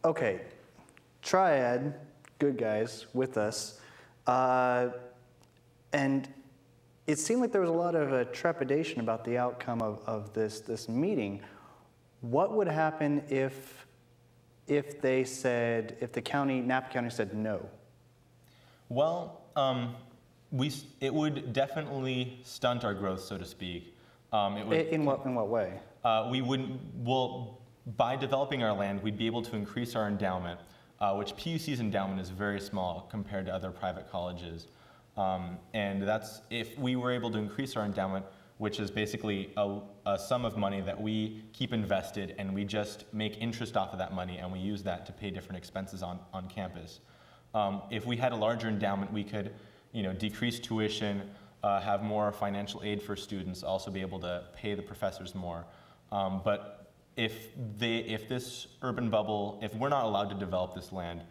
Okay, Triad, good guys with us, and it seemed like there was a lot of trepidation about the outcome of this meeting. What would happen if they said, if the county, Napa County said no? Well, it would definitely stunt our growth, so to speak. In what way? We wouldn't, well, by developing our land, we'd be able to increase our endowment, which PUC's endowment is very small compared to other private colleges. And that's, if we were able to increase our endowment, which is basically a sum of money that we keep invested, and we just make interest off of that money, and we use that to pay different expenses on campus. If we had a larger endowment, we could, decrease tuition, have more financial aid for students, also be able to pay the professors more. But if this urban bubble, if we're not allowed to develop this land,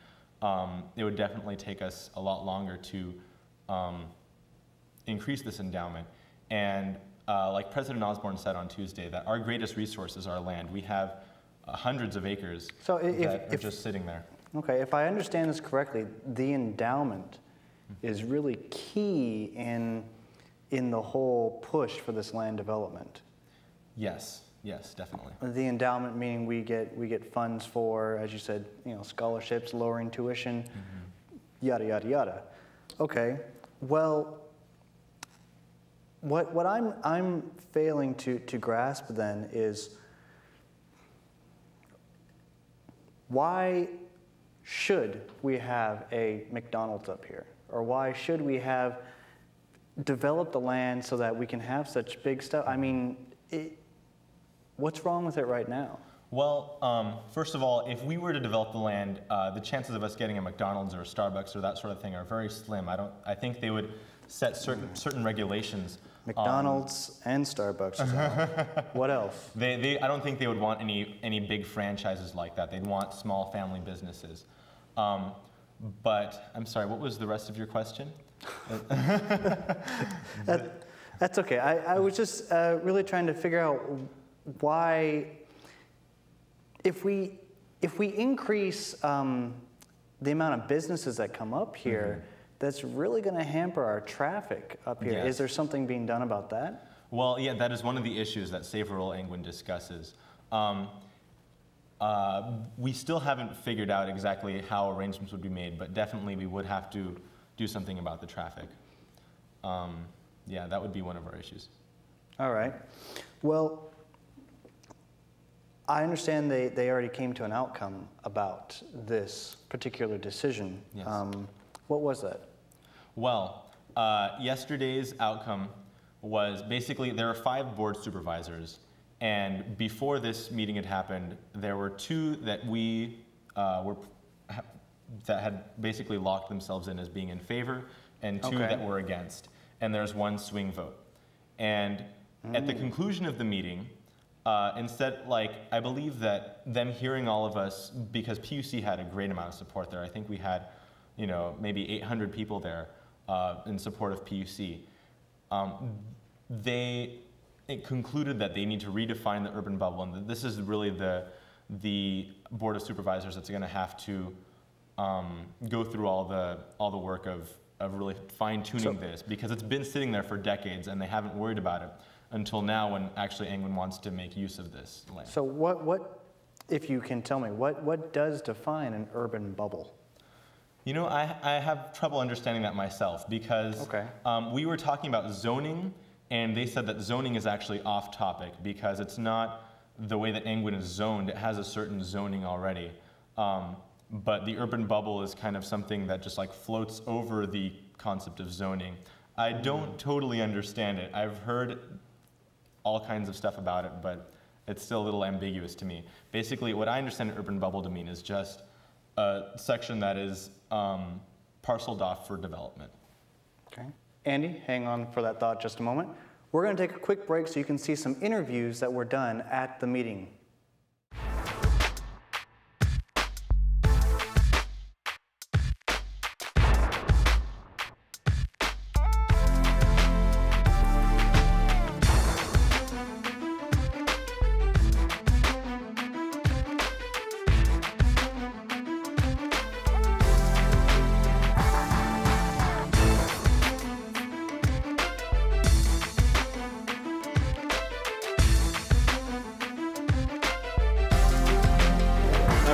it would definitely take us a lot longer to increase this endowment. And like President Osborne said on Tuesday, that our greatest resource is our land. We have hundreds of acres that are just sitting there. Okay, if I understand this correctly, the endowment is really key in the whole push for this land development. Yes, yes, definitely. The endowment meaning we get funds for, as you said, scholarships, lowering tuition, yada yada yada. Okay, well, what I'm failing to grasp then is why should we have a McDonald's up here? Or why should we have developed the land so that we can have such big stuff? I mean, what's wrong with it right now? Well, first of all, if we were to develop the land, the chances of us getting a McDonald's or a Starbucks or that sort of thing are very slim. I think they would set certain regulations. McDonald's and Starbucks. What else? I don't think they would want any big franchises like that. They'd want small family businesses. But I'm sorry, what was the rest of your question? That's okay. I was just really trying to figure out why, if we increase the amount of businesses that come up here, that's really going to hamper our traffic up here. Yes. Is there something being done about that? Well, yeah, that is one of the issues that Save Rural Angwin discusses. We still haven't figured out exactly how arrangements would be made, but definitely we would have to do something about the traffic. Yeah, that would be one of our issues. All right. Well, I understand they already came to an outcome about this particular decision. Yes. What was that? Well, yesterday's outcome was basically there are 5 board supervisors, and before this meeting had happened, there were 2 that that had basically locked themselves in as being in favor, and 2 that were against, and there's 1 swing vote. And at the conclusion of the meeting, instead, I believe that them hearing all of us, because PUC had a great amount of support there. I think we had, maybe 800 people there in support of PUC. It concluded that they need to redefine the urban bubble, and this is really the Board of Supervisors that's going to have to go through all the work of really fine-tuning this, because it's been sitting there for decades and they haven't worried about it until now, when actually Angwin wants to make use of this land. So what if you can tell me, what does define an urban bubble? I have trouble understanding that myself, because we were talking about zoning, and they said that zoning is actually off topic because it's not the way that Angwin is zoned. It has a certain zoning already. But the urban bubble is kind of something that just floats over the concept of zoning. I don't totally understand it. I've heard all kinds of stuff about it, but it's still a little ambiguous to me. Basically, what I understand an urban bubble to mean is just a section that is parceled off for development. Okay. Andy, hang on for that thought just a moment. We're going to take a quick break so you can see some interviews that were done at the meeting.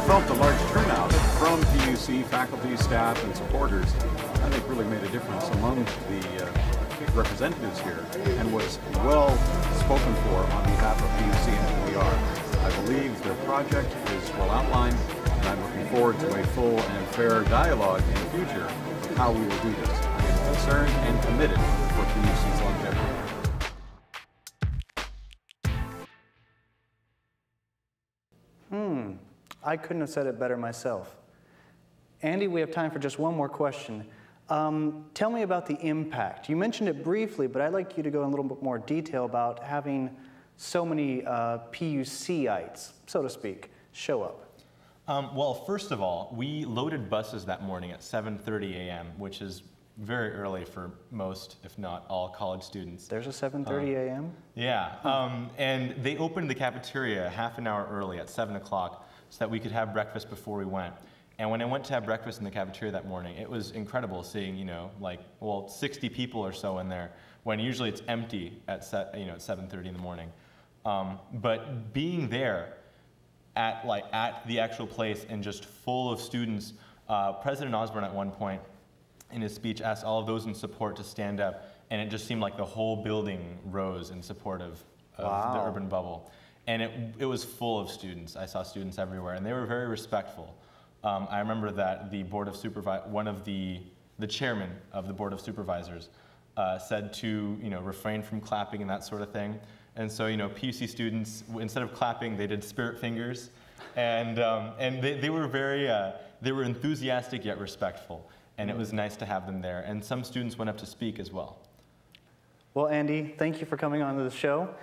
felt the large turnout from PUC faculty, staff, and supporters, I think really made a difference among the representatives here and was well spoken for on behalf of PUC and PUR. I believe their project is well outlined, and I'm looking forward to a full and fair dialogue in the future of how we will do this. I am concerned and committed for PUC's longevity. I couldn't have said it better myself. Andy, we have time for just one more question. Tell me about the impact. You mentioned it briefly, but I'd like you to go in a little bit more detail about having so many PUC-ites, so to speak, show up. Well, first of all, we loaded buses that morning at 7:30 a.m., which is very early for most, if not all, college students. There's a 7:30 a.m.? Yeah, and they opened the cafeteria half an hour early at 7 o'clock so that we could have breakfast before we went. And when I went to have breakfast in the cafeteria that morning, it was incredible seeing, 60 people or so in there, when usually it's empty at 7:30 in the morning. But being there at the actual place and just full of students, President Osborne at one point in his speech asked all of those in support to stand up, and it just seemed like the whole building rose in support of the urban bubble. And it was full of students. I saw students everywhere, and they were very respectful. I remember that the Board of one of the chairman of the Board of Supervisors said to refrain from clapping and that sort of thing. And so PUC students, instead of clapping, they did spirit fingers, and they were they were enthusiastic yet respectful, and it was nice to have them there. And some students went up to speak as well. Well, Andy, thank you for coming on to the show.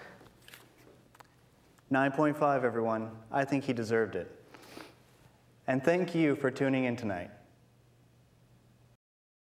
9.5, everyone. I think he deserved it. And thank you for tuning in tonight.